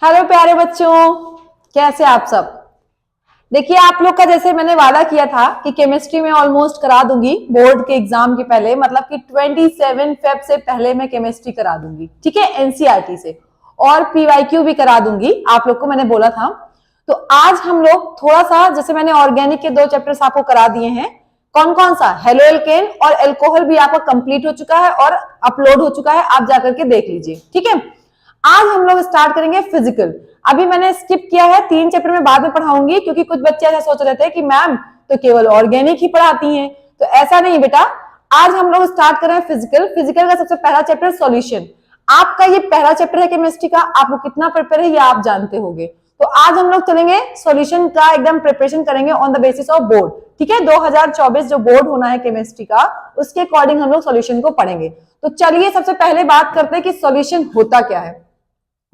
Hello प्यारे बच्चों, कैसे आप सब। देखिए आप लोग का जैसे मैंने वादा किया था कि केमिस्ट्री में ऑलमोस्ट करा दूंगी बोर्ड के एग्जाम के पहले, मतलब कि 27 फेब से पहले मैं केमिस्ट्री करा दूंगी, ठीक है, एनसीईआरटी से। और पीवाईक्यू भी करा दूंगी, आप लोग को मैंने बोला था। तो आज हम लोग थोड़ा सा, जैसे मैंने ऑर्गेनिक के 2 चैप्टर्स आपको करा दिए हैं। कौन कौन सा, हेलो एल्केन और एल्कोहल भी आपका कंप्लीट हो चुका है और अपलोड हो चुका है, आप जाकर के देख लीजिए, ठीक है। आज हम लोग स्टार्ट करेंगे फिजिकल। अभी मैंने स्किप किया है, 3 चैप्टर में बाद में पढ़ाऊंगी, क्योंकि कुछ बच्चे ऐसा सोच रहे थे कि मैम तो केवल ऑर्गेनिक ही पढ़ाती हैं। तो ऐसा नहीं बेटा, आज हम लोग स्टार्ट कर रहे हैं फिजिकल। फिजिकल का सबसे पहला चैप्टर सॉल्यूशन। आपका ये पहला चैप्टर है केमिस्ट्री का, आपको कितना प्रिपेयर है ये आप जानते होंगे। तो आज हम लोग चलेंगे सॉल्यूशन का, एकदम प्रिपरेशन करेंगे on the basis of board, ठीक है। 2024 जो बोर्ड होना है केमिस्ट्री का, उसके अकॉर्डिंग हम लोग सॉल्यूशन को पढ़ेंगे। तो चलिए सबसे पहले बात करते हैं कि सॉल्यूशन होता क्या है।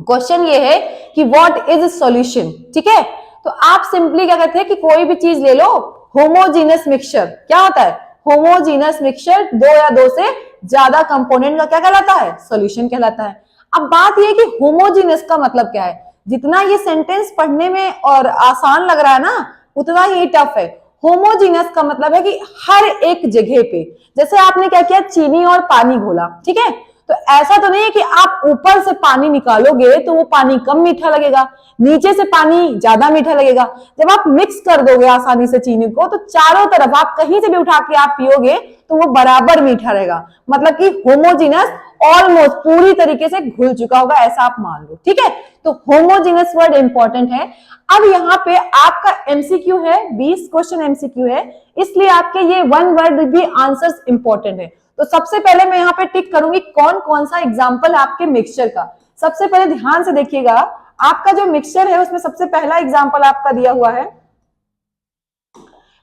क्वेश्चन ये है कि व्हाट इज सॉल्यूशन, ठीक है। तो आप सिंपली क्या कहते हैं कि कोई भी चीज ले लो, होमोजीनस मिक्सचर। क्या होता है होमोजीनस मिक्सचर, 2 या 2 से ज्यादा कंपोनेंट का क्या कहलाता है, सॉल्यूशन कहलाता है। अब बात यह है कि होमोजीनस का मतलब क्या है। जितना ये सेंटेंस पढ़ने में और आसान लग रहा है ना, उतना ही टफ है। होमोजीनस का मतलब है कि हर एक जगह पे, जैसे आपने क्या किया, चीनी और पानी घोला, ठीक है। तो ऐसा तो नहीं है कि आप ऊपर से पानी निकालोगे तो वो पानी कम मीठा लगेगा, नीचे से पानी ज्यादा मीठा लगेगा। जब आप मिक्स कर दोगे आसानी से चीनी को, तो चारों तरफ आप कहीं से भी उठा के आप पियोगे तो वो बराबर मीठा रहेगा। मतलब कि होमोजीनस ऑलमोस्ट पूरी तरीके से घुल चुका होगा, ऐसा आप मान लो, ठीक है। तो होमोजीनस वर्ड इंपॉर्टेंट है। अब यहाँ पे आपका एमसीक्यू है, 20 क्वेश्चन एमसीक्यू है, इसलिए आपके ये 1 वर्ड भी आंसर्स इंपॉर्टेंट है। तो सबसे पहले मैं यहाँ पे टिक करूंगी कौन कौन सा एग्जाम्पल आपके मिक्सचर का। सबसे पहले ध्यान से देखिएगा, आपका जो मिक्सचर है उसमें सबसे पहला एग्जाम्पल आपका दिया हुआ है।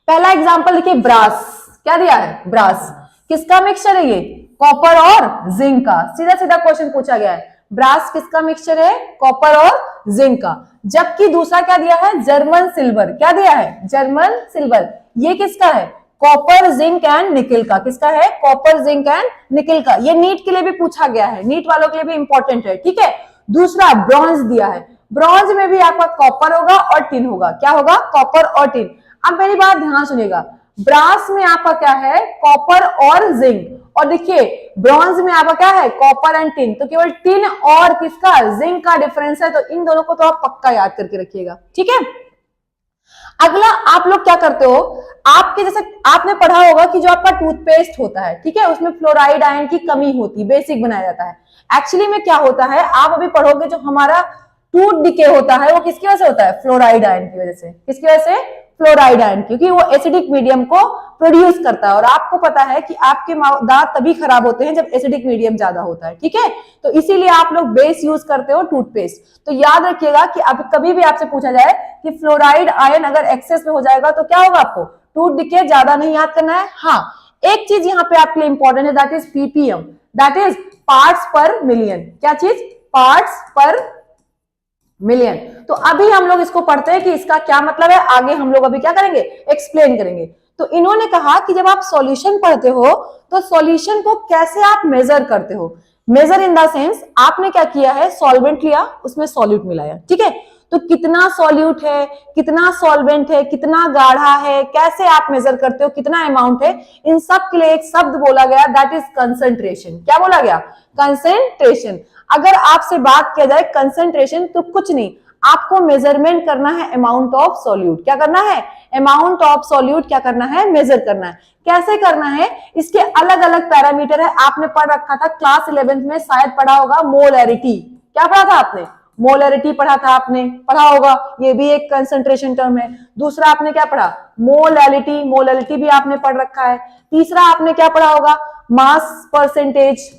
पहला एग्जाम्पल देखिए, ब्रास। क्या दिया है, ब्रास। किसका मिक्सचर है ये, कॉपर और जिंक का। सीधा सीधा क्वेश्चन पूछा गया है, ब्रास किसका मिक्सचर है, कॉपर और जिंक का। जबकि दूसरा क्या दिया है, जर्मन सिल्वर। क्या दिया है, जर्मन सिल्वर। ये किसका है, कॉपर जिंक एंड निकल का। किसका है, कॉपर जिंक एंड निकल का। ये नीट के लिए भी पूछा गया है, नीट वालों के लिए भी इंपॉर्टेंट है, ठीक है। दूसरा ब्रॉन्ज दिया है, ब्रॉन्ज में भी आपका कॉपर होगा और टिन होगा। क्या होगा, कॉपर और टिन। अब मेरी बात ध्यान सुनिएगा, ब्रास में आपका क्या है, कॉपर और जिंक। और देखिए ब्रॉन्ज में आपका क्या है, कॉपर एंड टिन। तो केवल टिन और किसका, जिंक का डिफरेंस है। तो इन दोनों को तो आप पक्का याद करके रखिएगा, ठीक है। अगला आप लोग क्या करते हो, आपके जैसे आपने पढ़ा होगा कि जो आपका टूथपेस्ट होता है, ठीक है, उसमें फ्लोराइड आयन की कमी होती है, बेसिक बनाया जाता है। एक्चुअली में क्या होता है, आप अभी पढ़ोगे, जो हमारा टूथ डिके होता है वो किसकी वजह से होता है, फ्लोराइड आयन की वजह से। किसकी वजह से, फ्लोराइड आयन, क्योंकि वो एसिडिक मीडियम को प्रोड्यूस करता है। और आपको पता है कि आपके दांत तभी खराब होते हैं जब एसिडिक मीडियम ज्यादा होता है, ठीक है। तो इसीलिए आप लोग बेस यूज करते हो टूथपेस्ट। तो याद रखिएगा कि अब कभी भी आपसे पूछा जाए कि फ्लोराइड आयन अगर एक्सेस में हो जाएगा तो क्या होगा, आपको टूथ डिके ज्यादा नहीं याद करना है। हाँ, एक चीज यहाँ पे आपके लिए इंपॉर्टेंट है, that is ppm, that is parts पर मिलियन। क्या चीज, पार्ट्स पर मिलियन। तो अभी हम लोग इसको पढ़ते हैं कि इसका क्या मतलब है, आगे हम लोग अभी क्या करेंगे, एक्सप्लेन करेंगे। तो इन्होंने कहा कि जब आप सॉल्यूशन पढ़ते हो तो सॉल्यूशन को कैसे आप मेजर करते हो। मेजर इन द सेंस, आपने क्या किया है, सॉल्वेंट लिया, उसमें सॉल्यूट मिलाया, ठीक है। तो कितना सॉल्यूट है, कितना सॉल्वेंट है, कितना गाढ़ा है, कैसे आप मेजर करते हो, कितना अमाउंट है, इन सब के लिए एक शब्द बोला गया, दैट इज कंसंट्रेशन। क्या बोला गया, कंसंट्रेशन। अगर आपसे बात किया जाए कंसंट्रेशन, तो कुछ नहीं, आपको मेजरमेंट करना है अमाउंट ऑफ सॉल्यूट। क्या करना है, अमाउंट ऑफ सॉल्यूट क्या करना है, मेजर करना है। कैसे करना है, इसके अलग अलग पैरामीटर है। आपने पढ़ रखा था क्लास 11th में, शायद पढ़ा होगा मोलैरिटी। क्या पढ़ा था आपने, मोलैरिटी पढ़ा था, आपने पढ़ा होगा, ये भी एक कंसंट्रेशन टर्म है। दूसरा आपने क्या पढ़ा, मोलैलिटी, मोलैलिटी भी आपने पढ़ रखा है। तीसरा आपने क्या पढ़ा होगा, mass percentage,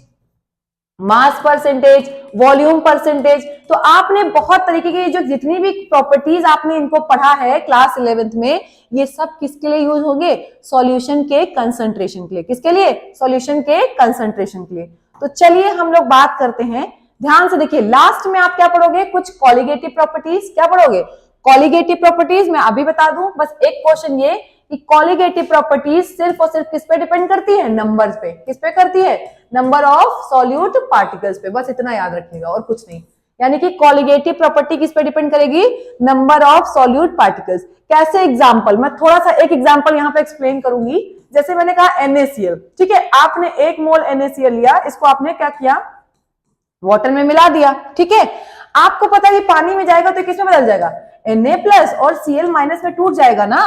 mass percentage, volume percentage. तो आपने बहुत तरीके की जो जितनी भी प्रॉपर्टीज आपने इनको पढ़ा है क्लास 11th में, ये सब किसके लिए यूज होंगे, सॉल्यूशन के कंसंट्रेशन के लिए। किसके लिए, सॉल्यूशन के कंसंट्रेशन के लिए। तो चलिए हम लोग बात करते हैं, ध्यान से देखिए। लास्ट में आप क्या पढ़ोगे, कुछ कॉलिगेटिव प्रॉपर्टीज। क्या पढ़ोगे, कॉलिगेटिव प्रॉपर्टीज। मैं अभी बता दूं, बस एक क्वेश्चन ये कि कॉलिगेटिव प्रॉपर्टीज सिर्फ और सिर्फ किस पे डिपेंड करती है, नंबर्स पे। किस पे करती है, नंबर ऑफ सॉल्यूट पार्टिकल्स पे। बस इतना याद रखिएगा और कुछ नहीं, यानी कि कॉलिगेटिव प्रॉपर्टी किस पे डिपेंड करेगी, नंबर ऑफ सॉल्यूट पार्टिकल्स। कैसे एग्जांपल, मैं थोड़ा सा एक एग्जांपल यहाँ पे एक्सप्लेन करूंगी। जैसे मैंने कहा NaCl, ठीक है, आपने 1 मोल NaCl लिया, इसको आपने क्या किया, वाटर में मिला दिया, ठीक है। आपको पता है पानी में जाएगा तो किसमें बदल जाएगा, Na+ और Cl- में टूट जाएगा ना।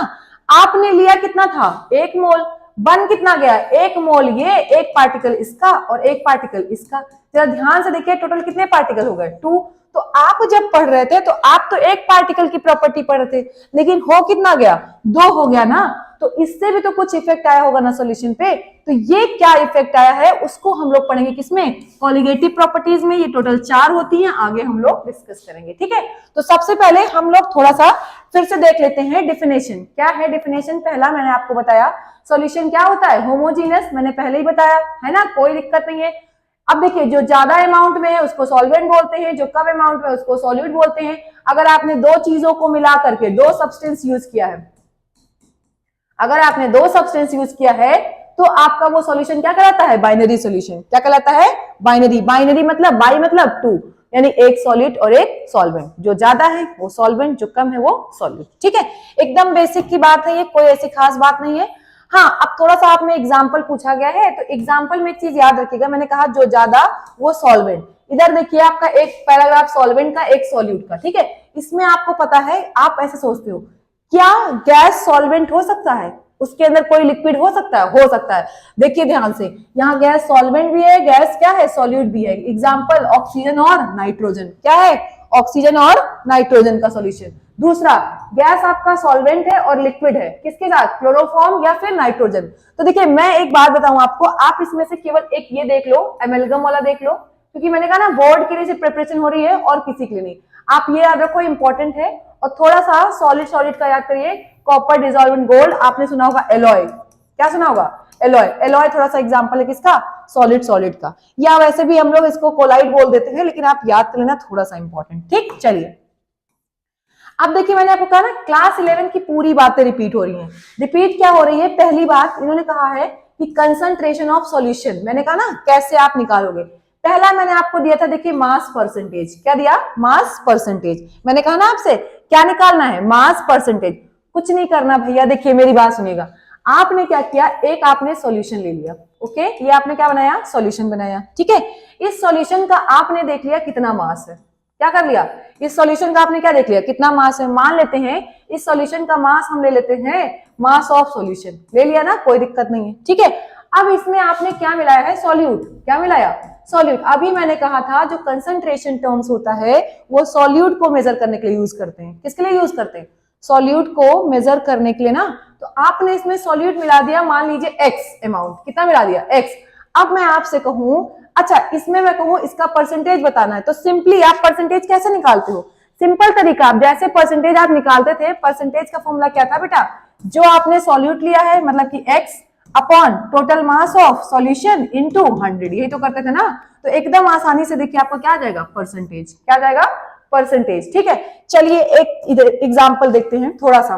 आपने लिया कितना था, 1 मोल, बन कितना गया, 1 मोल ये, 1 पार्टिकल इसका और 1 पार्टिकल इसका। जरा ध्यान से देखिए टोटल कितने पार्टिकल हो गए, 2। तो आप जब पढ़ रहे थे तो आप तो 1 पार्टिकल की प्रॉपर्टी पढ़ रहे थे, लेकिन हो कितना गया, 2 हो गया ना। तो इससे भी तो कुछ इफेक्ट आया होगा ना सॉल्यूशन पे। तो ये क्या इफेक्ट आया है उसको हम लोग पढ़ेंगे किसमें, कॉलिगेटिव प्रॉपर्टीज में। ये टोटल 4 होती हैं, आगे हम लोग डिस्कस करेंगे, ठीक है। तो सबसे पहले हम लोग थोड़ा सा फिर से देख लेते हैं डेफिनेशन। क्या है डेफिनेशन, पहला मैंने आपको बताया सॉल्यूशन क्या होता है, होमोजीनियस, मैंने पहले ही बताया है ना, कोई दिक्कत नहीं है। अब देखिए जो ज्यादा अमाउंट में है उसको सॉल्वेंट बोलते हैं, जो कम अमाउंट में है उसको सॉल्यूट बोलते हैं। अगर आपने 2 चीजों को मिला करके 2 सब्सटेंस यूज किया है, अगर आपने 2 सब्सटेंस यूज किया है तो आपका वो सॉल्यूशन क्या कहलाता है, बाइनरी सॉल्यूशन। क्या कहलाता है, बाइनरी। बाइनरी मतलब बाई मतलब 2, यानी एक सॉलिड और एक सॉल्वेंट, जो ज्यादा है वो सॉल्वेंट, जो कम है वो सॉल्यूट, ठीक है। एकदम बेसिक की बात है ये, कोई ऐसी खास बात नहीं है। हाँ, अब थोड़ा सा आप में एग्जाम्पल पूछा गया है, तो एग्जाम्पल में एक चीज याद रखिएगा, मैंने कहा जो ज्यादा वो सॉल्वेंट। इधर देखिए आपका एक पैराग्राफ सॉल्वेंट का, एक सॉल्यूट का, ठीक है। इसमें आपको पता है, आप ऐसे सोचते हो क्या गैस सॉल्वेंट हो सकता है, उसके अंदर कोई लिक्विड हो सकता है, हो सकता है। देखिए ध्यान से, यहाँ गैस सॉल्वेंट भी है, गैस क्या है, सॉल्यूट भी है। एग्जाम्पल ऑक्सीजन और नाइट्रोजन, क्या है, ऑक्सीजन और नाइट्रोजन का सॉल्यूशन। दूसरा, गैस आपका सॉल्वेंट है और लिक्विड है, किसके साथ, क्लोरोफॉर्म या फिर नाइट्रोजन। तो देखिए मैं एक बात बताऊं आपको, आप इसमें से केवल एक ये देख लो, एमेल्गम वाला देख लो, क्योंकि मैंने कहा ना बोर्ड के लिए सिर्फ प्रिपरेशन हो रही है और किसी के लिए नहीं। आप ये याद रखो, इंपॉर्टेंट है। और थोड़ा सा सॉलिड सॉलिड का याद करिए, कॉपर डिसॉल्वेंट गोल्ड, आपने सुना होगा एलॉय, क्या सुना होगा, एलॉय। एलॉय थोड़ा सा एग्जांपल है किसका, सॉलिड सॉलिड का, या वैसे भी हम लोग इसको कोलाइड बोल देते हैं, लेकिन आप याद कर लेना, थोड़ा सा इंपॉर्टेंट, ठीक। चलिए अब देखिए, मैंने आपको कहा ना क्लास 11 की पूरी बातें रिपीट हो रही हैं। रिपीट क्या हो रही है, पहली बात इन्होंने कहा है कि कंसंट्रेशन ऑफ सॉल्यूशन। मैंने कहा ना कैसे आप निकालोगे, पहला मैंने आपको दिया था, देखिए मास परसेंटेज। क्या दिया, मास परसेंटेज। मैंने कहा ना आपसे क्या निकालना है, मास परसेंटेज। कुछ नहीं करना भैया, देखिए मेरी बात सुनिएगा। आपने क्या किया, एक आपने सॉल्यूशन ले लिया, ओके, ये आपने क्या बनाया, सॉल्यूशन बनाया, ठीक है। इस सॉल्यूशन का आपने देख लिया कितना मास है, क्या कर लिया, इस सॉल्यूशन का आपने क्या देख लिया, कितना मास है। मान लेते हैं इस सॉल्यूशन का मास हम ले लेते हैं, मास ऑफ सॉल्यूशन ले लिया ना, कोई दिक्कत नहीं है, ठीक है। अब इसमें आपने क्या मिलाया है, सॉल्यूट। क्या मिलाया, सॉल्यूट। अभी मैंने कहा था जो कंसंट्रेशन टर्म्स होता है वो सॉल्यूट को मेजर करने के लिए यूज करते हैं। किसके लिए यूज करते हैं, सॉल्यूट को मेजर करने के लिए ना। तो आपने इसमें सॉल्यूट मिला दिया, मान लीजिए एक्स अमाउंट, कितना मिला दिया, एक्स। अब मैं आपसे कहूं, अच्छा इसमें मैं कहूं इसका परसेंटेज बताना है, तो सिंपली आप परसेंटेज कैसे निकालते हो, सिंपल तरीका, आप जैसे परसेंटेज आप निकालते थे, परसेंटेज का फॉर्मूला क्या था बेटा, जो आपने सॉल्यूट लिया है मतलब कि x upon total mass of solution into 100, यही तो करते थे ना। तो एकदम आसानी से देखिए आपको क्या आ जाएगा, परसेंटेज। क्या आ जाएगा, परसेंटेज, ठीक है। चलिए एक इधर एग्जांपल देखते हैं थोड़ा सा।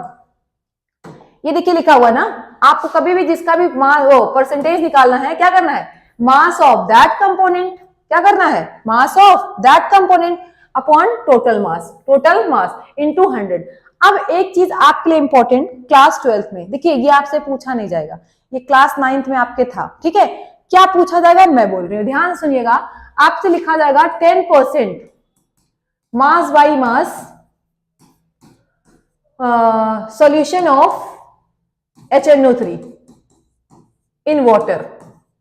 ये देखिए लिखा हुआ ना, आपको कभी भी जिसका भी परसेंटेज निकालना है, क्या करना है, मास ऑफ दैट कंपोनेंट। क्या करना है, mass of that component upon total mass into 100। अब एक चीज आपके लिए इंपॉर्टेंट, क्लास 12th में देखिए, ये आपसे पूछा नहीं जाएगा, ये क्लास 9th में आपके था, ठीक है। क्या पूछा जाएगा, मैं बोल रही हूँ, ध्यान सुनिएगा। आपसे लिखा जाएगा 10% mass by mass solution of HNO3 in water.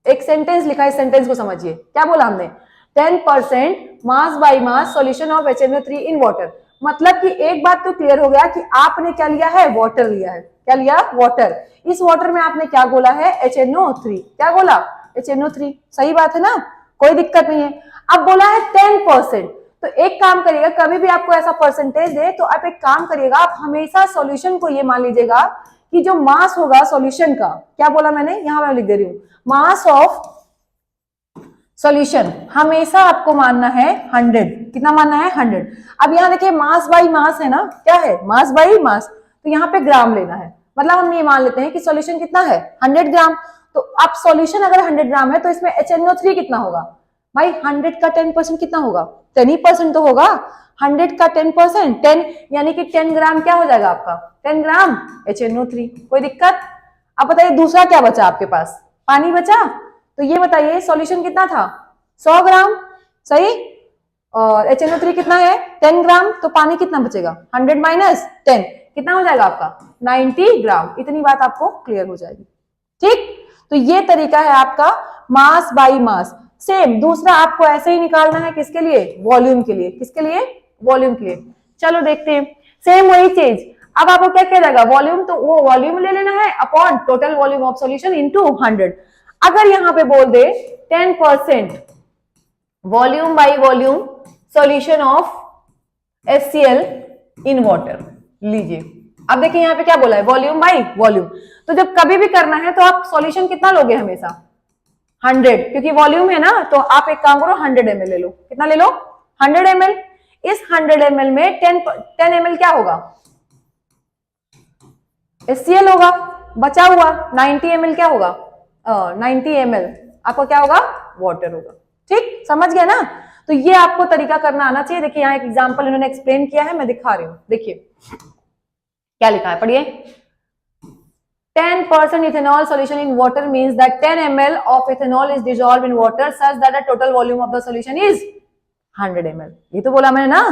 एक सेंटेंस लिखा है, सेंटेंस को समझिए, क्या बोला हमने, 10% mass by mass solution of HNO3 in water. मतलब कि एक बात तो क्लियर हो गया कि आपने क्या लिया है, वाटर लिया है। क्या लिया, वाटर। इस वाटर में आपने क्या बोला है, HNO3। क्या बोला, HNO3, सही बात है ना, कोई दिक्कत नहीं है। अब बोला है 10%, तो एक काम करिएगा, कभी भी आपको ऐसा परसेंटेज दे तो आप एक काम करिएगा, आप हमेशा सॉल्यूशन को ये मान लीजिएगा कि जो मास होगा सॉल्यूशन का, क्या बोला मैंने, यहां मैं लिख दे रही हूं, मास ऑफ सॉल्यूशन हमेशा आपको मानना है 100। कितना मानना है, 100। अब यहां देखिए मास बाई मास है ना, क्या है, मास बाई मास, तो यहाँ पे ग्राम लेना है। मतलब हम ये मान लेते हैं कि सॉल्यूशन कितना है, 100 ग्राम। तो अब सॉल्यूशन अगर 100 ग्राम है तो इसमें HNO3 कितना होगा, भाई 100 का 10% कितना होगा? 10% तो होगा। 100 का 10%, 10 यानी कि 10 ग्राम क्या हो जाएगा आपका? 10 ग्राम HNO3। कोई दिक्कत? अब बताइए दूसरा क्या बचा आपके पास? पानी बचा। तो ये बताइए सॉल्यूशन कितना था? 100 ग्राम, सही। और HNO3 कितना है? 10 ग्राम। तो पानी कितना बचेगा? 100 माइनस 10 कितना हो जाएगा आपका? 90 ग्राम। इतनी बात आपको क्लियर हो जाएगी। ठीक, तो ये तरीका है आपका मास बाई मास। सेम दूसरा आपको ऐसे ही निकालना है, किसके लिए? वॉल्यूम के लिए। किसके लिए? वॉल्यूम के लिए। चलो देखते हैं, सेम वही चीज। अब आपको क्या किया जाएगा? वॉल्यूम, तो वो वॉल्यूम ले लेना है upon total volume of solution into 100। अगर यहां पे बोल दे 10% volume by volume solution of HCl in water, लीजिए। अब देखिए यहां पे क्या बोला है? Volume by volume. तो जब कभी भी करना है तो आप सॉल्यूशन कितना लोगे? हमेशा 100, क्योंकि वॉल्यूम है ना। तो आप एक काम करो, 100 ml ले लो। कितना ले लो? 100 ml। इस 100 ml में 10 ml क्या होगा? HCl होगा। बचा हुआ 90 ml क्या होगा? 90 ml आपको क्या होगा? वाटर होगा। ठीक, समझ गया ना? तो ये आपको तरीका करना आना चाहिए। देखिए यहाँ एक एग्जांपल इन्होंने एक्सप्लेन किया है, मैं दिखा रही हूं। देखिए क्या लिखा है, पढ़िए। 10% ethanol solution in water means that 10 ml of ethanol is dissolved in water such that the total volume of the solution is 100 ml। ये तो बोला मैंने ना,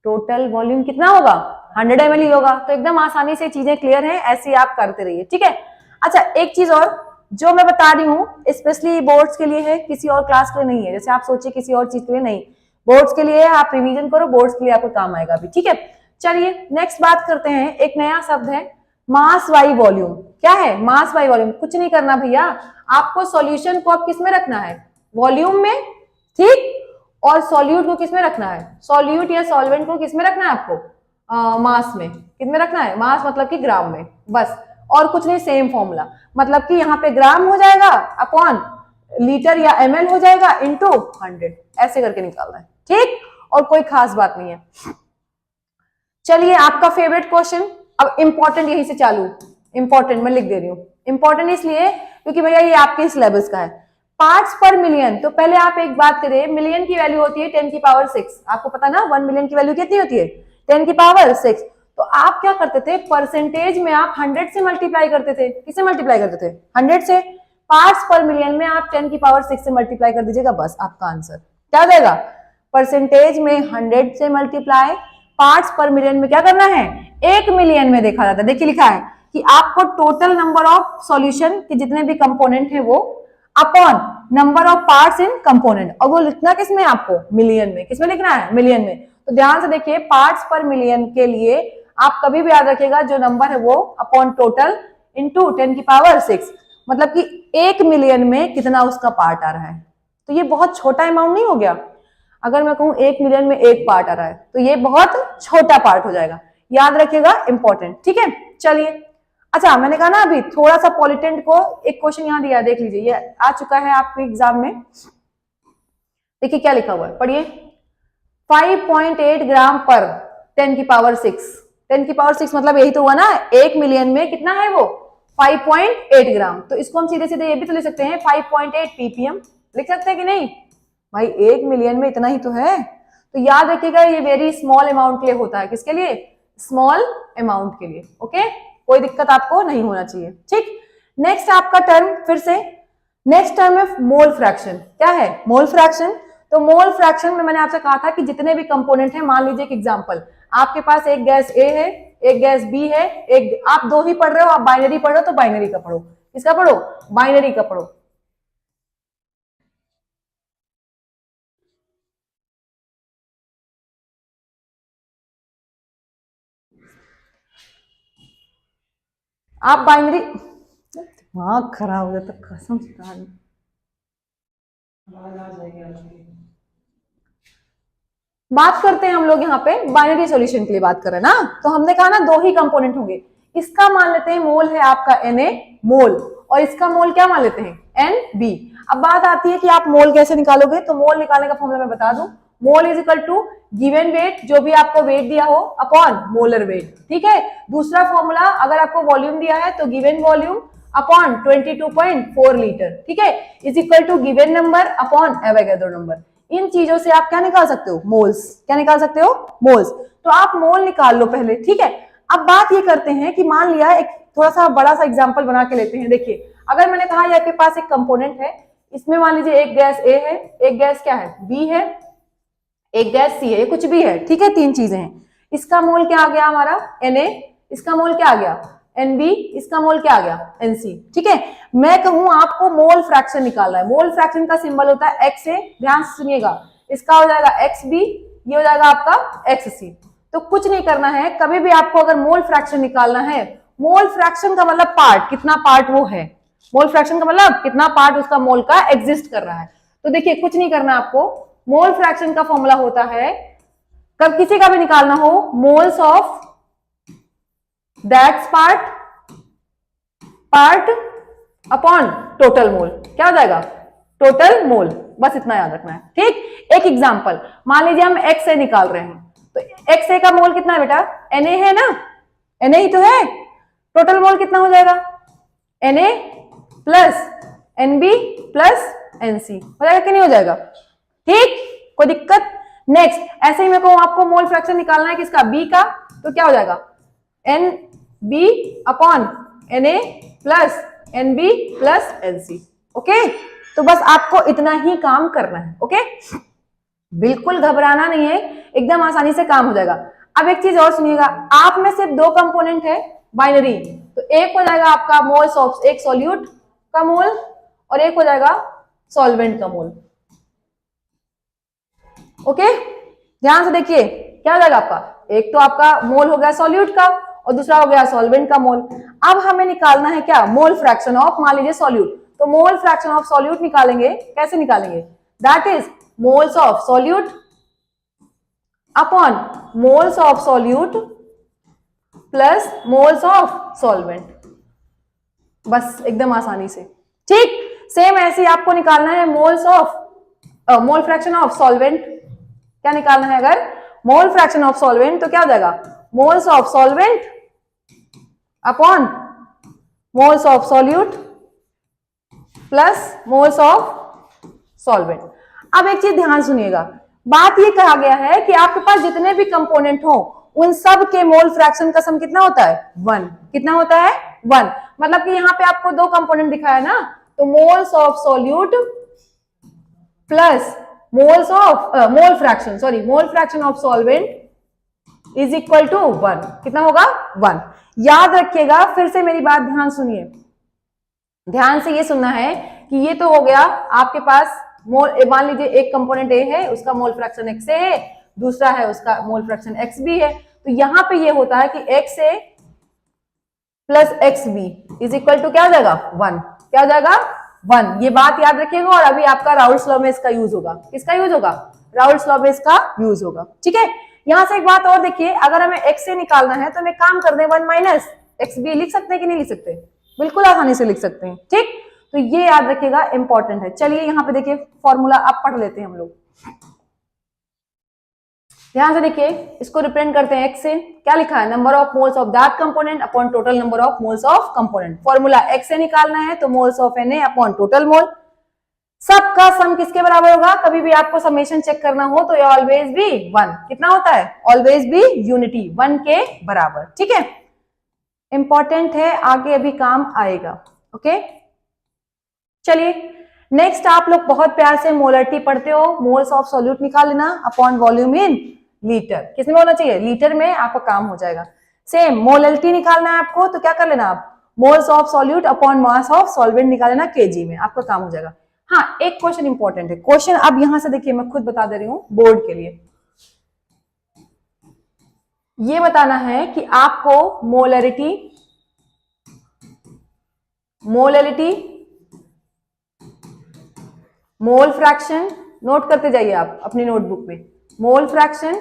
टोटल वॉल्यूम कितना होगा? 100 ml ही होगा। तो एकदम आसानी से चीजें क्लियर हैं, ऐसे आप करते रहिए। ठीक है। अच्छा एक चीज और जो मैं बता रही हूँ स्पेशली बोर्ड्स के लिए है, किसी और क्लास के लिए नहीं है। जैसे आप सोचिए किसी और चीज के लिए नहीं, बोर्ड्स के लिए है। आप रिवीजन करो, बोर्ड्स के लिए आपको काम आएगा अभी। ठीक है, चलिए नेक्स्ट बात करते हैं। एक नया शब्द है मास बाई वॉल्यूम। क्या है? Mass by volume. कुछ नहीं करना भैया, आपको सॉल्यूशन को अब किस में रखना है? वॉल्यूम में। ठीक, और सॉल्यूट को किस में रखना है? सॉल्यूट या सॉल्वेंट को किस में रखना है आपको? मास में। किस में रखना है? मास मतलब कि ग्राम में, बस। और कुछ नहीं, सेम फॉर्मूला। मतलब कि यहाँ पे ग्राम हो जाएगा अपॉन लीटर या ml हो जाएगा इनटू 100, ऐसे करके निकालना है। ठीक, और कोई खास बात नहीं है। चलिए आपका फेवरेट क्वेश्चन, अब इंपॉर्टेंट यहीं से चालू। इंपॉर्टेंट मैं लिख दे रही हूँ। इंपॉर्टेंट इसलिए क्योंकि भैया ये आपके सिलेबस का है। पार्ट्स पर मिलियन। तो पहले आप एक बात करें, मिलियन की वैल्यू होती है 10 की पावर 6। आपको पता ना 1 मिलियन की वैल्यू कितनी होती है? 10 की पावर 6। तो आप क्या करते थे? परसेंटेज में आप 100 से मल्टीप्लाई करते थे। किससे मल्टीप्लाई करते थे? 100 से। पार्ट्स पर मिलियन में आप 10 की पावर 6 से मल्टीप्लाई कर दीजिएगा, बस आपका आंसर क्या हो जाएगा? परसेंटेज में 100 से मल्टीप्लाई, पार्ट्स पर मिलियन में क्या करना है? 1 मिलियन में देखा जाता है। देखिए लिखा है कि आपको टोटल नंबर ऑफ सॉल्यूशन के जितने भी कंपोनेंट है वो upon number of parts in component, और वो लिखना किसमें? आपको मिलियन में। किसमें लिखना है? मिलियन में। तो ध्यान से देखिए, पार्ट्स पर मिलियन के लिए आप कभी भी याद रखिएगा जो नंबर है वो अपॉन टोटल इंटू 10 की पावर 6, मतलब कि 1 मिलियन में कितना उसका पार्ट आ रहा है। तो ये बहुत छोटा अमाउंट नहीं हो गया? अगर मैं कहूं 1 मिलियन में 1 पार्ट आ रहा है तो ये बहुत छोटा पार्ट हो जाएगा। याद रखिएगा, इंपॉर्टेंट। ठीक है, चलिए। अच्छा मैंने कहा ना अभी थोड़ा सा पॉलिटेंट को, एक क्वेश्चन यहां दिया, देख लीजिए, ये आ चुका है आपके एग्जाम में। देखिए क्या लिखा हुआ है, पढ़िए। 5.8 ग्राम पर 10 की पावर 6। 10 की पावर 6 मतलब यही तो हुआ ना, 1 मिलियन में कितना है वो? 5.8 ग्राम। तो इसको हम सीधे सीधे ये भी तो लिख सकते हैं 5.8 ppm, लिख सकते हैं कि नहीं? भाई 1 मिलियन में इतना ही तो है। तो याद रखिएगा ये वेरी स्मॉल अमाउंट के लिए होता है। किसके लिए? स्मॉल अमाउंट के लिए। ओके, कोई दिक्कत आपको नहीं होना चाहिए। ठीक, नेक्स्ट आपका टर्म फिर से, नेक्स्ट टर्म है मोल फ्रैक्शन। क्या है? Mole fraction. तो मोल फ्रैक्शन में मैंने आपसे कहा था कि जितने भी कंपोनेंट हैं, मान लीजिए एक एग्जांपल, आपके पास एक गैस ए है, एक गैस बी है, एक आप दो ही पढ़ रहे हो, आप बाइनरी पढ़ रहे हो तो बाइनरी का पढ़ो। किसका पढ़ो? बाइनरी का पढ़ो। आप बाइनरी, दिमाग खराब हो जाता कसम से। बात करते हैं हम लोग यहाँ पे बाइनरी सॉल्यूशन के लिए बात कर रहे हैं ना। तो हमने कहा ना दो ही कंपोनेंट होंगे। इसका मान लेते हैं मोल है आपका Na मोल, और इसका मोल क्या मान लेते हैं? Nb। अब बात आती है कि आप मोल कैसे निकालोगे। तो मोल निकालने का फॉर्मूला मैं बता दूं, mole is equal to given weight, जो भी आपको वेट दिया हो, अपॉन मोलर वेट। ठीक है। दूसरा फॉर्मूला, अगर आपको वॉल्यूम दिया है तो गिवन वॉल्यूम अपॉन 22.4 लीटर, ठीक है, is equal to given number upon Avogadro number. इन चीजों से आप क्या निकाल सकते हो, मोल्स। क्या निकाल सकते हो, मोल्स। तो आप मोल निकाल लो पहले, ठीक है। अब बात ये करते हैं कि मान लिया एक थोड़ा सा बड़ा सा एग्जांपल बना के लेते हैं। देखिए अगर मैंने कहा आपके पास एक कंपोनेंट है, इसमें मान लीजिए एक गैस ए है, एक गैस क्या है, बी है, एक गैस सी है, कुछ भी है, ठीक है, तीन चीजें हैं। इसका मोल क्या आ गया हमारा Na, इसका मोल क्या आ गया Nb, इसका मोल क्या आ गया Nc, ठीक है। मैं कहूं आपको मोल फ्रैक्शन निकालना है, मोल फ्रैक्शन का सिंबल होता है XA, ध्यान से सुनिएगा, इसका हो जाएगा XB, ये हो जाएगा आपका XC। तो कुछ नहीं करना है, कभी भी आपको अगर मोल फ्रैक्शन निकालना है, मोल फ्रैक्शन का मतलब पार्ट, कितना पार्ट वो है, मोल फ्रैक्शन का मतलब कितना पार्ट उसका मोल का एग्जिस्ट कर रहा है। तो देखिए कुछ नहीं करना आपको, मोल फ्रैक्शन का फॉर्मूला होता है, कब किसी का भी निकालना हो, moles of that's part upon total mole, क्या हो जाएगा, टोटल मोल, बस इतना याद रखना है, ठीक। एक एग्जांपल, मान लीजिए हम XA निकाल रहे हैं, तो XA का मोल कितना है बेटा, Na है ना, Na ही तो है, टोटल मोल कितना हो जाएगा, Na plus Nb plus Nc, हो जाएगा कि नहीं हो जाएगा, ठीक, कोई दिक्कत। नेक्स्ट, ऐसे ही मैं कहूं आपको मोल फ्रैक्शन निकालना है किसका, बी का, तो क्या हो जाएगा, Nb upon Na plus Nb plus Nc, okay. तो बस आपको इतना ही काम करना है, ओके, बिल्कुल घबराना नहीं है, एकदम आसानी से काम हो जाएगा। अब एक चीज और सुनिएगा, आप में सिर्फ दो कंपोनेंट है बाइनरी, तो एक हो जाएगा आपका मोल्स ऑफ, एक सॉल्यूट का मोल और एक हो जाएगा सॉल्वेंट का मोल, ओके। ध्यान से देखिए क्या हो जाएगा आपका, एक तो आपका मोल हो गया सॉल्यूट का और दूसरा हो गया सॉल्वेंट का मोल। अब हमें निकालना है क्या, मोल फ्रैक्शन ऑफ, मान लीजिए सॉल्यूट, तो मोल फ्रैक्शन ऑफ सॉल्यूट निकालेंगे, कैसे निकालेंगे, that is moles of solute upon moles of solute plus moles of solvent, बस एकदम आसानी से, ठीक। सेम ऐसे ही आपको निकालना है moles of mole fraction of solvent, क्या निकालना है, अगर मोल फ्रैक्शन ऑफ सॉल्वेंट तो क्या हो जाएगा, moles of solvent upon moles of solute plus moles of solvent. अब एक चीज ध्यान सुनिएगा, बात ये कहा गया है कि आपके पास जितने भी कंपोनेंट हो उन सब के मोल फ्रैक्शन का सम कितना होता है, 1, कितना होता है, 1। मतलब कि यहाँ पे आपको दो कंपोनेंट दिखाया ना, तो moles of solute plus moles of mole fraction of solvent is equal to 1, कितना होगा, 1। याद रखिएगा, फिर से मेरी बात ध्यान सुनिए, ध्यान से ये सुनना है कि ये तो हो गया आपके पास मोल, मान लीजिए एक कंपोनेंट ए है, उसका मोल फ्रैक्शन XA है, दूसरा है उसका मोल फ्रैक्शन XB है, तो यहां पे ये होता है कि XA plus XB is equal to क्या हो जाएगा, 1, क्या हो जाएगा, 1। ये बात याद रखिएगा, और अभी आपका राउल्ट्स लॉ में इसका यूज होगा, किसका यूज होगा, राउल्ट्स लॉ में इसका यूज होगा, ठीक है। यहां से एक बात और देखिए, अगर हमें XA निकालना है तो हमें काम कर दे 1 माइनस XB, लिख सकते हैं कि नहीं लिख सकते, बिल्कुल आसानी से लिख सकते हैं, ठीक। तो ये याद रखिएगा, इंपॉर्टेंट है। चलिए यहाँ पे देखिए फॉर्मूला अब पढ़ लेते हैं हम लोग, ध्यान से देखिए, इसको रिप्रेजेंट करते हैं x से, क्या लिखा है, number of moles of that component upon total number of moles of component. Formula x से निकालना है तो moles of Na upon total mole, सबका सम किसके बराबर होगा, कभी भी आपको समेशन चेक करना हो तो ये ऑलवेज भी 1, कितना होता है, ऑलवेज भी यूनिटी 1 के बराबर, ठीक है। इंपॉर्टेंट है, आगे अभी काम आएगा, ओके। चलिए नेक्स्ट, आप लोग बहुत प्यार से मोलरिटी पढ़ते हो, मोल्स ऑफ सॉल्यूट निकाल लेना अपॉन वॉल्यूम इन लीटर, किसमें होना चाहिए, लीटर में, आपका काम हो जाएगा। सेम मोलरिटी निकालना है आपको, तो क्या कर लेना आप, moles of solute upon mass of solvent निकाल लेना केजी में, आपका काम हो जाएगा। हाँ, एक क्वेश्चन इंपॉर्टेंट है, क्वेश्चन अब यहां से देखिए, मैं खुद बता दे रही हूं बोर्ड के लिए, ये बताना है कि आपको मोलरिटी मोल फ्रैक्शन, नोट करते जाइए आप अपनी नोटबुक में, मोल फ्रैक्शन,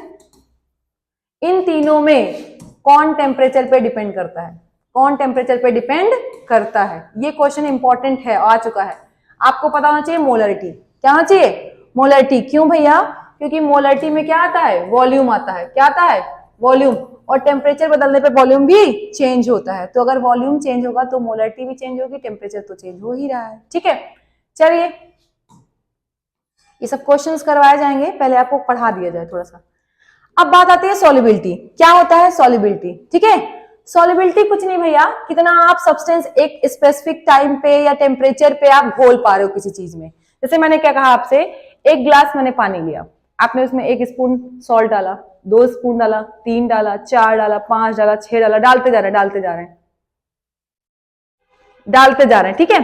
इन तीनों में कौन टेम्परेचर पे डिपेंड करता है, कौन टेम्परेचर पे डिपेंड करता है। ये क्वेश्चन इंपॉर्टेंट है, आ चुका है, आपको पता होना चाहिए मोलरिटी, क्या होना चाहिए, मोलरिटी। क्यों भैया, क्योंकि मोलरिटी में क्या आता है, वॉल्यूम आता है, क्या आता है, वॉल्यूम, और टेम्परेचर बदलने पे वॉल्यूम भी चेंज होता है। तो अगर वॉल्यूम चेंज होगा तो मोलरिटी भी चेंज होगी, टेम्परेचर तो चेंज हो ही रहा है। ठीक है, चलिए ये सब क्वेश्चंस करवाए जाएंगे, पहले आपको पढ़ा दिया जाए थोड़ा सा। अब बात आती है सॉल्युबिलिटी। क्या होता है सॉल्युबिलिटी? ठीक है, सॉल्युबिलिटी कुछ नहीं भैया, कितना आप सब्सटेंस एक स्पेसिफिक टाइम पे या टेम्परेचर पे आप घोल पा रहे हो किसी चीज में। जैसे मैंने क्या कहा आपसे, एक ग्लास मैंने पानी लिया, आपने उसमें 1 स्पून सॉल्ट डाला, 2 स्पून डाला, 3 डाला, 4 डाला, 5 डाला, 6 डाला, डालते जा रहे हैं। ठीक है,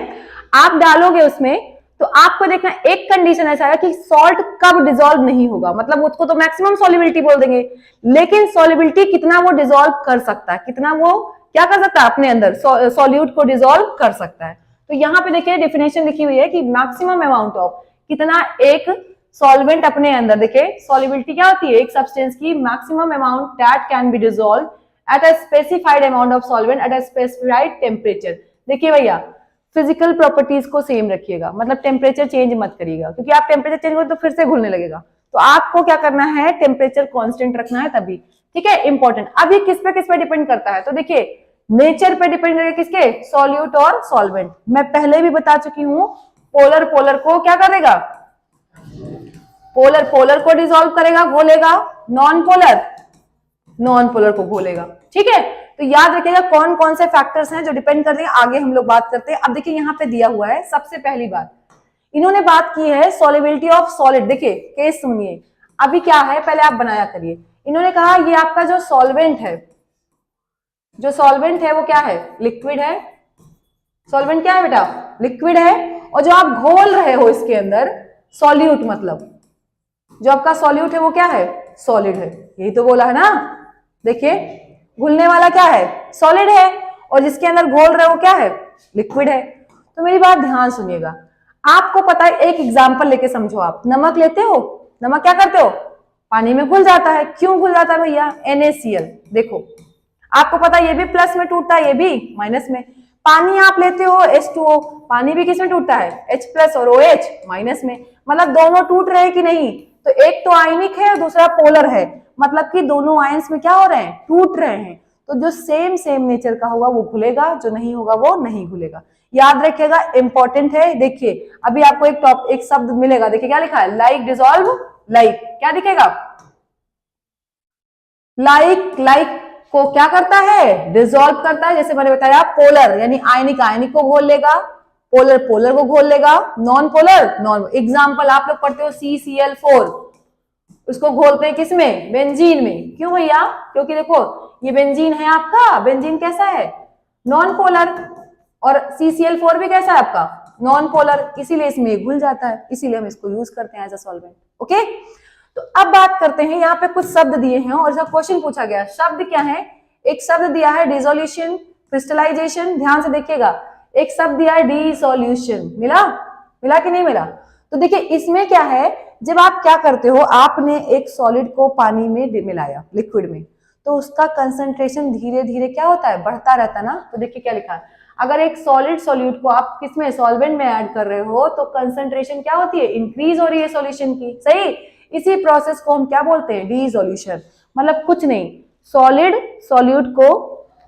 आप डालोगे उसमें तो आपको देखना एक कंडीशन ऐसा है कि सॉल्ट कब डिसॉल्व नहीं होगा, मतलब उसको तो मैक्सिमम सॉल्युबिलिटी बोल देंगे, लेकिन सॉल्युबिलिटी कितना वो डिसॉल्व कर सकता है, कितना वो क्या कर सकता है अपने अंदर सॉल्यूट को डिसॉल्व कर सकता है। तो यहाँ पे देखिए डेफिनेशन लिखी हुई है कि मैक्सिमम अमाउंट ऑफ कितना एक सॉल्वेंट अपने अंदर, देखिए सॉल्युबिलिटी क्या होती है एक सब्सटेंस की, maximum amount that can be dissolve at a specified amount of solvent at a specified temperature. देखिए भैया फिजिकल प्रॉपर्टीज को सेम रखिएगा, मतलब टेम्परेचर चेंज मत करिएगा, क्योंकि आप टेम्परेचर चेंज करोगे तो फिर से घुलने लगेगा। तो आपको क्या करना है, टेम्परेचर कांस्टेंट रखना है तभी। ठीक है, इंपॉर्टेंट। अब ये किस पे डिपेंड करता है, तो देखिए नेचर पे डिपेंड करेगा, किसके, सॉल्यूट और सॉल्वेंट। मैं पहले भी बता चुकी हूं, पोलर को क्या करेगा, पोलर को डिसॉल्व करेगा, घोलेगा, नॉन पोलर को घोलेगा। ठीक है, तो याद रखिएगा कौन कौन से फैक्टर्स हैं जो डिपेंड करते हैं, आगे हम लोग बात करते हैं। अब देखिए यहाँ पे दिया हुआ है, सबसे पहली बात इन्होंने बात की है सॉल्युबिलिटी ऑफ सॉलिड। देखिए केस सुनिए, अभी क्या है पहले आप बनाया करिए। इन्होंने कहा ये आपका जो सॉल्वेंट है वो क्या है, लिक्विड है। सॉल्वेंट क्या है बेटा, लिक्विड है। और जो आप घोल रहे हो इसके अंदर सॉल्यूट, मतलब जो आपका सॉल्यूट है वो क्या है, सॉलिड है। यही तो बोला है ना, देखिए घुलने वाला क्या है, सॉलिड है, और जिसके अंदर घोल रहे हो क्या है, लिक्विड है। तो मेरी बात ध्यान सुनिएगा, आपको पता है, एक एग्जांपल लेके समझो। आप नमक लेते हो, नमक क्या करते हो, पानी में घुल जाता है। क्यों घुल जाता है भैया, NaCl। देखो आपको पता है ये भी प्लस में टूटता है, ये भी माइनस में। पानी आप लेते हो H2O, पानी भी किस में टूटता है, H प्लस और OH माइनस में। मतलब दोनों टूट रहे हैं कि नहीं, तो एक तो आयनिक है और दूसरा पोलर है, मतलब कि दोनों आयंस में क्या हो रहे हैं, टूट रहे हैं। तो जो सेम नेचर का होगा वो घुलेगा, जो नहीं होगा वो नहीं घुलेगा। याद रखिएगा, इंपॉर्टेंट है। देखिए अभी आपको एक शब्द मिलेगा, देखिए क्या लिखा है, लाइक डिसॉल्व लाइक। क्या दिखेगा, लाइक को क्या करता है, डिसॉल्व करता है। जैसे मैंने बताया पोलर यानी आयनिक को घोल लेगा, पोलर को घोल लेगा, नॉन पोलर एग्जाम्पल आप लोग पढ़ते हो CCl4, उसको घोलते हैं किसमें, बेंजीन में। क्यों भैया, क्योंकि देखो ये बेंजीन है आपका, बेंजीन कैसा है, नॉन पोलर, और CCl4 भी कैसा है आपका, नॉन पोलर, इसीलिए इसमें घुल जाता है, इसीलिए हम इसको यूज करते हैं एज अ सॉल्वेंट। ओके, तो अब बात करते हैं, यहाँ पे कुछ शब्द दिए हैं और इसका क्वेश्चन पूछा गया। शब्द क्या है, एक शब्द दिया है डिसोल्यूशन, क्रिस्टलाइजेशन, ध्यान से देखिएगा। एक शब्द दिया है डिसोल्यूशन, मिला कि नहीं मिला। तो देखिए इसमें क्या है, जब आप क्या करते हो, आपने एक सॉलिड को पानी में मिलाया, लिक्विड में, तो उसका कंसंट्रेशन धीरे धीरे क्या होता है, बढ़ता रहता है ना। तो देखिए क्या लिखा है, अगर एक सॉलिड सॉल्यूट को आप किसमें, सॉल्वेंट में ऐड कर रहे हो, तो कंसंट्रेशन क्या होती है, इंक्रीज हो रही है सॉल्यूशन की, सही। इसी प्रोसेस को हम क्या बोलते हैं, डिसोल्यूशन। मतलब कुछ नहीं, सॉलिड सॉल्यूट को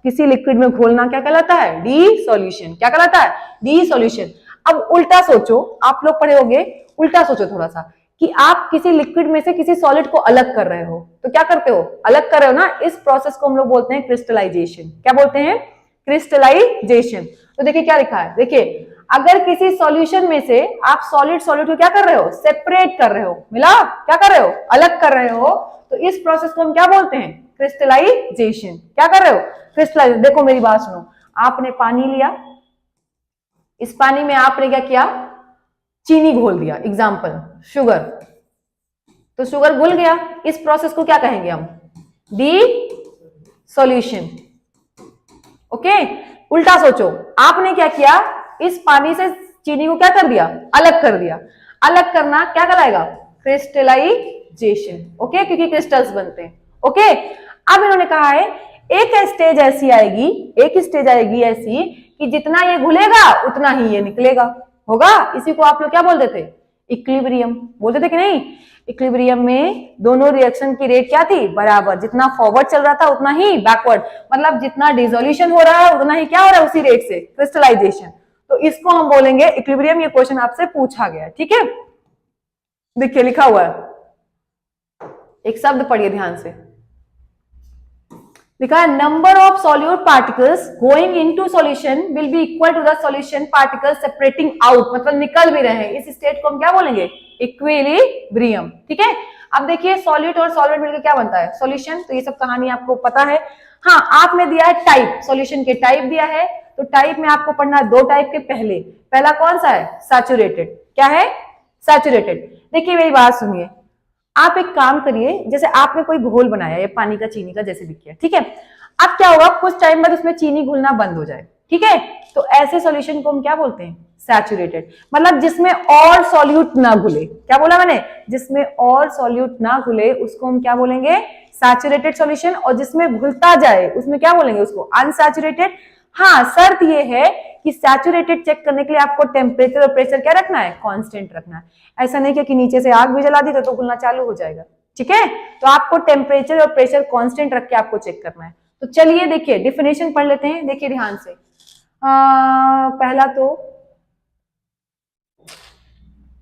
किसी लिक्विड में घोलना क्या कहलाता है, डिसोल्यूशन। क्या कहलाता है, डिसोल्यूशन। अब उल्टा सोचो, आप लोग पढ़े होंगे, उल्टा सोचो थोड़ा सा, कि आप किसी लिक्विड में से किसी सॉलिड को अलग कर रहे हो, तो क्या करते हो, अलग कर रहे हो ना। इस प्रोसेस को हम लोग बोलते हैं क्रिस्टलाइजेशन। क्या बोलते हैं, क्रिस्टलाइजेशन। तो देखिए क्या लिखा है, देखिए अगर किसी सॉल्यूशन में से आप सॉलिड को क्या कर रहे हो, सेपरेट कर रहे हो, मिला, क्या कर रहे हो, अलग कर रहे हो, तो इस प्रोसेस को हम क्या बोलते हैं, क्रिस्टलाइजेशन। क्या कर रहे हो, क्रिस्टलाइज। देखो मेरी बात सुनो, आपने पानी लिया, इस पानी में आपने क्या किया, चीनी घोल दिया, एग्जाम्पल शुगर, तो शुगर घुल गया। इस प्रोसेस को क्या कहेंगे हम, डिसोल्यूशन। ओके, उल्टा सोचो, आपने क्या किया, इस पानी से चीनी को क्या कर दिया, अलग कर दिया। अलग करना क्या कहलाएगा, क्रिस्टलाइजेशन। ओके, क्योंकि क्रिस्टल्स बनते हैं। ओके, अब इन्होंने कहा है एक स्टेज ऐसी ऐसी कि जितना ये घुलेगा उतना ही ये निकलेगा, होगा। इसी को आप लोग क्या बोलते थे, इक्विलिब्रियम। बोलते थे कि नहीं, इक्विलिब्रियम में दोनों रिएक्शन की रेट क्या थी, बराबर। जितना फॉरवर्ड चल रहा था उतना ही बैकवर्ड, मतलब जितना डिसोल्यूशन हो रहा है उतना ही क्या हो रहा है उसी रेट से क्रिस्टलाइजेशन। तो इसको हम बोलेंगे इक्विलिब्रियम। ये क्वेश्चन आपसे पूछा गया है, ठीक है। देखिए लिखा हुआ है, एक शब्द पढ़िए ध्यान से। लिखा है number of solute particles going into solution will be equal to the solution particles separating out, मतलब निकल भी रहे हैं। इस स्टेट को हम क्या बोलेंगे, इक्विलिब्रियम, ठीक है। अब देखिए सॉल्यूट और सॉल्वेंट मिलकर क्या बनता है, सॉल्यूशन। तो ये सब कहानी आपको पता है। हाँ, आपने दिया है टाइप, सॉल्यूशन के टाइप दिया है, तो टाइप में आपको पढ़ना दो टाइप के। पहला कौन सा है, सैचुरेटेड। क्या है, सैचुरेटेड। देखिए मेरी बात सुनिए, आप एक काम करिए, जैसे आपने कोई घोल बनाया है पानी का, चीनी का, जैसे भी किया, ठीक है। अब क्या होगा, कुछ टाइम बाद उसमें चीनी घुलना बंद हो जाए, ठीक है। तो ऐसे सॉल्यूशन को हम क्या बोलते हैं, सैचुरेटेड। मतलब जिसमें और सॉल्यूट ना घुले। क्या बोला मैंने, जिसमें और सॉल्यूट ना घुले उसको हम क्या बोलेंगे, सैचुरेटेड सॉल्यूशन। और जिसमें घुलता जाए उसमें क्या बोलेंगे, उसको अनसैचुरेटेड। हाँ, शर्त ये है कि सैचुरेटेड चेक करने के लिए आपको टेम्परेचर और प्रेशर क्या रखना है, कांस्टेंट रखना है। ऐसा नहीं कि नीचे से आग भी जला दी तो घुलना चालू हो जाएगा, ठीक है। तो आपको टेम्परेचर और प्रेशर कांस्टेंट रख के आपको चेक करना है। तो चलिए देखिए डिफिनेशन पढ़ लेते हैं, देखिए ध्यान से। पहला तो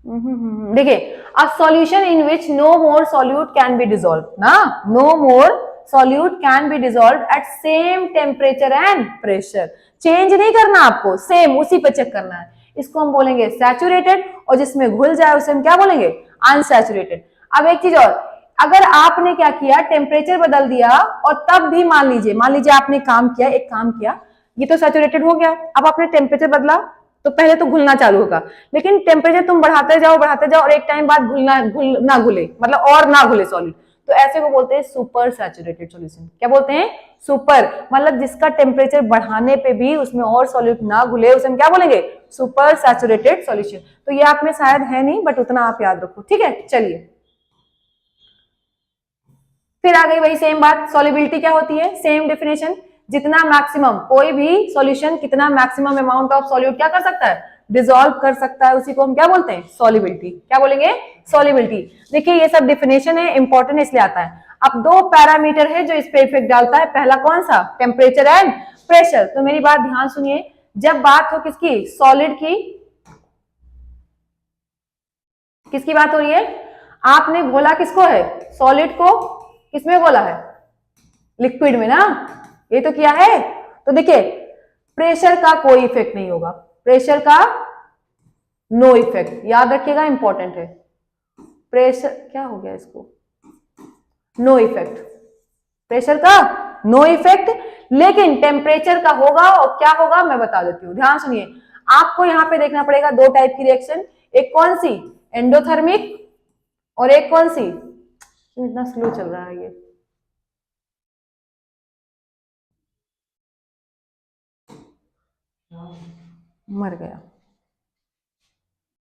देखिए, a solution in which no more solute can be dissolve ना, no more solute can be dissolve at same temperature and pressure. Change नहीं करना आपको, सेम उसी पे चेक करना है। इसको हम बोलेंगे सैचुरेटेड। और जिसमें घुल जाए उसे हम क्या बोलेंगे, अनसैचुरेटेड। अब एक चीज और, अगर आपने क्या किया, टेम्परेचर बदल दिया और तब भी मान लीजिए आपने काम किया, एक काम किया, ये तो सैचुरेटेड हो गया। अब आपने टेम्परेचर बदला तो पहले तो घुलना चालू होगा, लेकिन टेम्परेचर तुम बढ़ाते जाओ और एक टाइम बाद ना घुले, मतलब और ना घुले सॉलिड, तो ऐसे को बोलते हैं सुपर सैचुरेटेड सॉल्यूशन। क्या बोलते हैं, सुपर। मतलब जिसका टेम्परेचर बढ़ाने पे भी उसमें और सॉल्यूट ना घुले उसे हम क्या बोलेंगे, सुपर सैचुरेटेड सॉल्यूशन। तो ये आप में शायद है नहीं, बट उतना आप याद रखो, ठीक है। चलिए फिर आ गई वही सेम बात, सॉल्युबिलिटी क्या होती है, सेम डेफिनेशन। जितना मैक्सिमम, कोई भी सॉल्यूशन कितना मैक्सिमम अमाउंट ऑफ सॉल्यूट क्या कर सकता है, डिसॉल्व कर सकता है, उसी को हम क्या बोलते हैं, सॉल्युबिलिटी। क्या बोलेंगे, सॉल्युबिलिटी। देखिए ये सब डेफिनेशन है, इंपॉर्टेंट इसलिए आता है। अब दो पैरामीटर है जो इस पे इफेक्ट डालता है, पहला कौन सा, टेम्परेचर एंड प्रेशर। तो मेरी बात ध्यान सुनिए, जब बात हो किसकी, सॉलिड की, किसकी बात हो रही है, आपने घोला किसको है, सॉलिड को, किसमें घोला है, लिक्विड में ना, ये तो किया है। तो देखिए प्रेशर का कोई इफेक्ट नहीं होगा, प्रेशर का नो इफेक्ट, याद रखिएगा, इंपॉर्टेंट है। प्रेशर क्या हो गया इसको, नो इफेक्ट, प्रेशर का नो इफेक्ट, लेकिन टेम्परेचर का होगा। और क्या होगा मैं बता देती हूँ, ध्यान सुनिए। आपको यहां पे देखना पड़ेगा दो टाइप की रिएक्शन, एक कौन सी, एंडोथर्मिक, और एक कौन सी, इतना स्लो चल रहा है ये, मर गया।